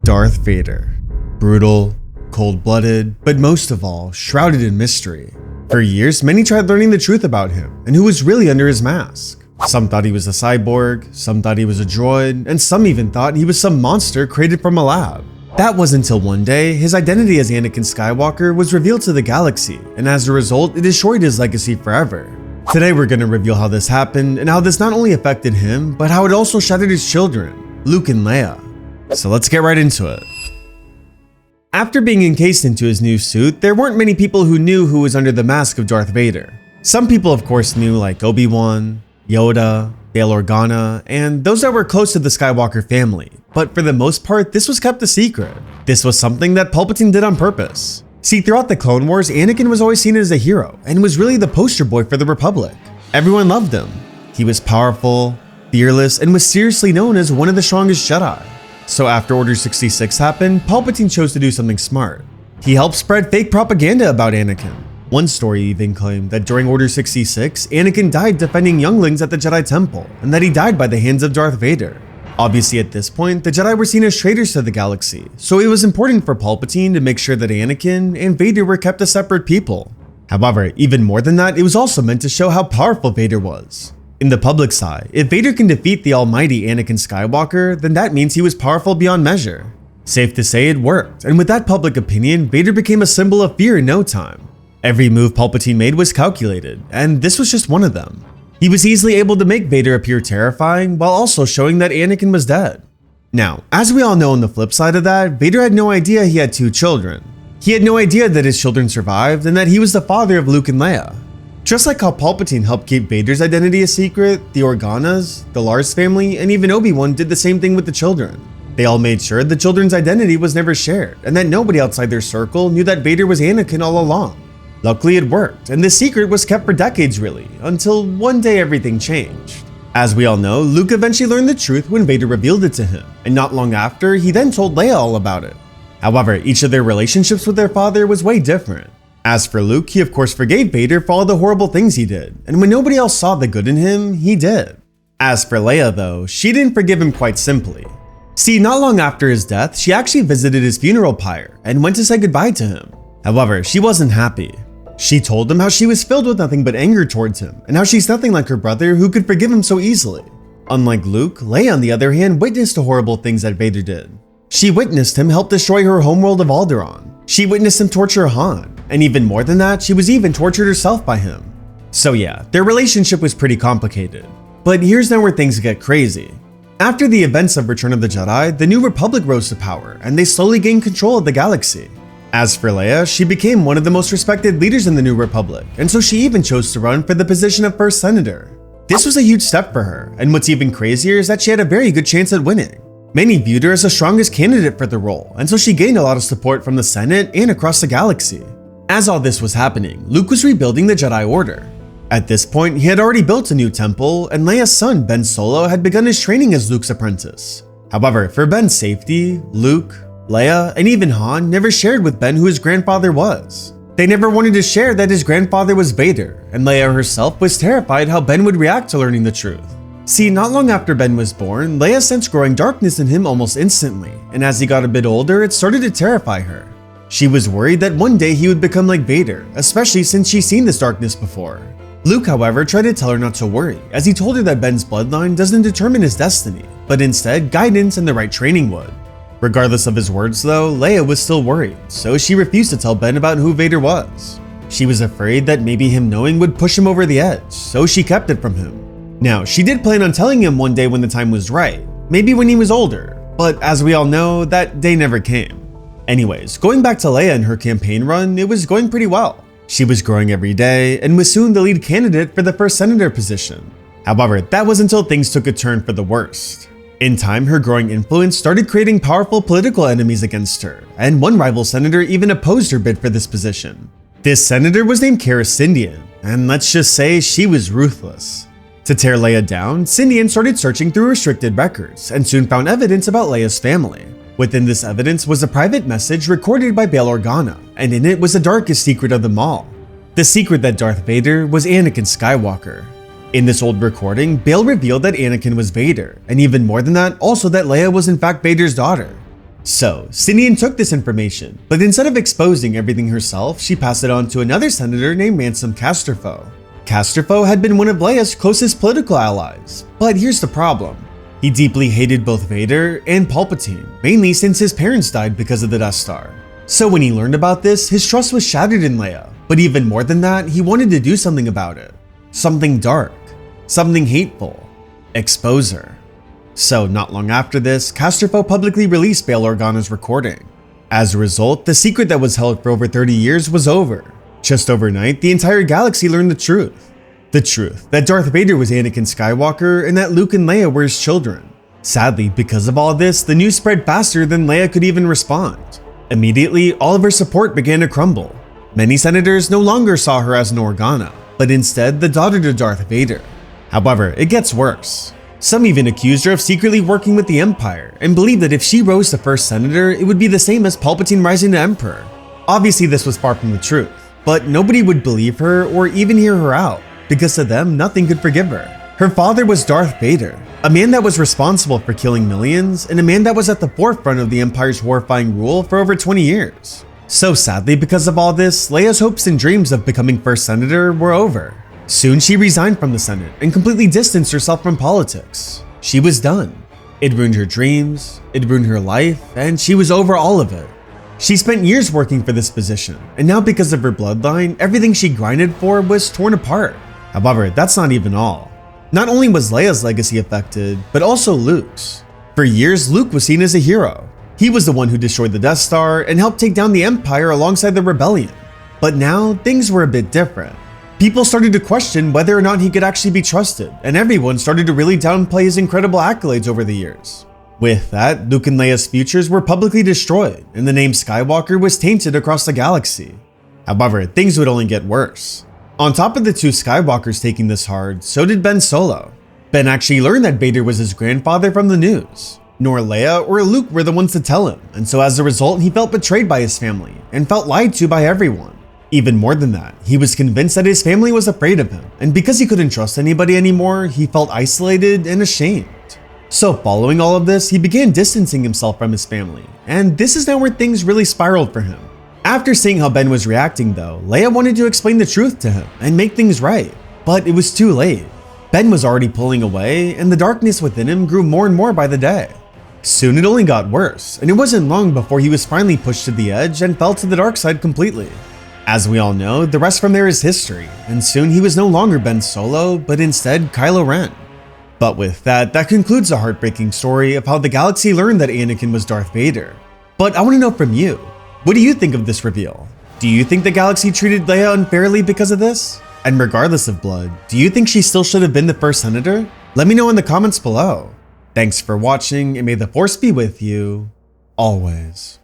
Darth Vader. Brutal, cold-blooded, but most of all, shrouded in mystery. For years, many tried learning the truth about him and who was really under his mask. Some thought he was a cyborg, some thought he was a droid, and some even thought he was some monster created from a lab. That was until one day, his identity as Anakin Skywalker was revealed to the galaxy, and as a result, it destroyed his legacy forever. Today we're going to reveal how this happened and how this not only affected him, but how it also shattered his children, Luke and Leia. So let's get right into it. After being encased into his new suit, there weren't many people who knew who was under the mask of Darth Vader. Some people of course knew, like Obi-Wan, Yoda, Bail Organa, and those that were close to the Skywalker family, but for the most part this was kept a secret. This was something that Palpatine did on purpose. See, throughout the Clone Wars, Anakin was always seen as a hero and was really the poster boy for the Republic. Everyone loved him. He was powerful, fearless, and was seriously known as one of the strongest Jedi. So after Order 66 happened, Palpatine chose to do something smart. He helped spread fake propaganda about Anakin. One story even claimed that during Order 66, Anakin died defending younglings at the Jedi Temple, and that he died by the hands of Darth Vader. Obviously at this point, the Jedi were seen as traitors to the galaxy, so it was important for Palpatine to make sure that Anakin and Vader were kept as separate people. However, even more than that, it was also meant to show how powerful Vader was. In the public's eye, if Vader can defeat the almighty Anakin Skywalker, then that means he was powerful beyond measure. Safe to say it worked, and with that public opinion, Vader became a symbol of fear in no time. Every move Palpatine made was calculated, and this was just one of them. He was easily able to make Vader appear terrifying while also showing that Anakin was dead. Now, as we all know on the flip side of that, Vader had no idea he had two children. He had no idea that his children survived and that he was the father of Luke and Leia. Just like how Palpatine helped keep Vader's identity a secret, the Organas, the Lars family, and even Obi-Wan did the same thing with the children. They all made sure the children's identity was never shared, and that nobody outside their circle knew that Vader was Anakin all along. Luckily it worked, and this secret was kept for decades really, until one day everything changed. As we all know, Luke eventually learned the truth when Vader revealed it to him, and not long after, he then told Leia all about it. However, each of their relationships with their father was way different. As for Luke, he of course forgave Vader for all the horrible things he did, and when nobody else saw the good in him, he did. As for Leia though, she didn't forgive him quite simply. See, not long after his death, she actually visited his funeral pyre and went to say goodbye to him. However, she wasn't happy. She told him how she was filled with nothing but anger towards him, and how she's nothing like her brother who could forgive him so easily. Unlike Luke, Leia on the other hand witnessed the horrible things that Vader did. She witnessed him help destroy her homeworld of Alderaan. She witnessed him torture Han, and even more than that, she was even tortured herself by him. So yeah, their relationship was pretty complicated. But here's now where things get crazy. After the events of Return of the Jedi, the New Republic rose to power, and they slowly gained control of the galaxy. As for Leia, she became one of the most respected leaders in the New Republic, and so she even chose to run for the position of First Senator. This was a huge step for her, and what's even crazier is that she had a very good chance at winning. Many viewed her as the strongest candidate for the role, and so she gained a lot of support from the Senate and across the galaxy. As all this was happening, Luke was rebuilding the Jedi Order. At this point, he had already built a new temple, and Leia's son Ben Solo had begun his training as Luke's apprentice. However, for Ben's safety, Luke, Leia, and even Han never shared with Ben who his grandfather was. They never wanted to share that his grandfather was Vader, and Leia herself was terrified how Ben would react to learning the truth. See, not long after Ben was born, Leia sensed growing darkness in him almost instantly, and as he got a bit older, it started to terrify her. She was worried that one day he would become like Vader, especially since she's seen this darkness before. Luke, however, tried to tell her not to worry, as he told her that Ben's bloodline doesn't determine his destiny, but instead guidance and the right training would. Regardless of his words though, Leia was still worried, so she refused to tell Ben about who Vader was. She was afraid that maybe him knowing would push him over the edge, so she kept it from him. Now, she did plan on telling him one day when the time was right, maybe when he was older, but as we all know, that day never came. Anyways, going back to Leia and her campaign run, it was going pretty well. She was growing every day and was soon the lead candidate for the first senator position. However, that was until things took a turn for the worst. In time, her growing influence started creating powerful political enemies against her, and one rival senator even opposed her bid for this position. This senator was named Cara Sindian, and let's just say she was ruthless. To tear Leia down, Sindian started searching through restricted records and soon found evidence about Leia's family. Within this evidence was a private message recorded by Bail Organa, and in it was the darkest secret of them all. The secret that Darth Vader was Anakin Skywalker. In this old recording, Bail revealed that Anakin was Vader, and even more than that, also that Leia was in fact Vader's daughter. So, Sidian took this information, but instead of exposing everything herself, she passed it on to another senator named Ransom Casterfo. Casterfo had been one of Leia's closest political allies, but here's the problem. He deeply hated both Vader and Palpatine, mainly since his parents died because of the Death Star. So when he learned about this, his trust was shattered in Leia, but even more than that, he wanted to do something about it. Something dark, something hateful, expose her. So not long after this, Casterfo publicly released Bail Organa's recording. As a result, the secret that was held for over 30 years was over. Just overnight, the entire galaxy learned the truth. The truth that Darth Vader was Anakin Skywalker and that Luke and Leia were his children. Sadly, because of all this, the news spread faster than Leia could even respond. Immediately, all of her support began to crumble. Many senators no longer saw her as an Organa, but instead the daughter to Darth Vader. However, it gets worse. Some even accused her of secretly working with the Empire and believed that if she rose to first senator, it would be the same as Palpatine rising to Emperor. Obviously, this was far from the truth, but nobody would believe her or even hear her out, because to them, nothing could forgive her. Her father was Darth Vader, a man that was responsible for killing millions and a man that was at the forefront of the Empire's horrifying rule for over 20 years. So sadly, because of all this, Leia's hopes and dreams of becoming first senator were over. Soon she resigned from the Senate and completely distanced herself from politics. She was done. It ruined her dreams, it ruined her life, and she was over all of it. She spent years working for this position, and now because of her bloodline, everything she grinded for was torn apart. However, that's not even all. Not only was Leia's legacy affected, but also Luke's. For years, Luke was seen as a hero. He was the one who destroyed the Death Star and helped take down the Empire alongside the rebellion. But now, things were a bit different. People started to question whether or not he could actually be trusted, and everyone started to really downplay his incredible accolades over the years. With that, Luke and Leia's futures were publicly destroyed, and the name Skywalker was tainted across the galaxy. However, things would only get worse. On top of the two Skywalkers taking this hard, so did Ben Solo. Ben actually learned that Vader was his grandfather from the news. Nor Leia or Luke were the ones to tell him, and so as a result, he felt betrayed by his family and felt lied to by everyone. Even more than that, he was convinced that his family was afraid of him, and because he couldn't trust anybody anymore, he felt isolated and ashamed. So following all of this, he began distancing himself from his family, and this is now where things really spiraled for him. After seeing how Ben was reacting though, Leia wanted to explain the truth to him and make things right, but it was too late. Ben was already pulling away, and the darkness within him grew more and more by the day. Soon it only got worse, and it wasn't long before he was finally pushed to the edge and fell to the dark side completely. As we all know, the rest from there is history, and soon he was no longer Ben Solo, but instead Kylo Ren. But with that, that concludes the heartbreaking story of how the galaxy learned that Anakin was Darth Vader. But I want to know from you, what do you think of this reveal? Do you think the galaxy treated Leia unfairly because of this? And regardless of blood, do you think she still should have been the first senator? Let me know in the comments below. Thanks for watching, and may the Force be with you, always.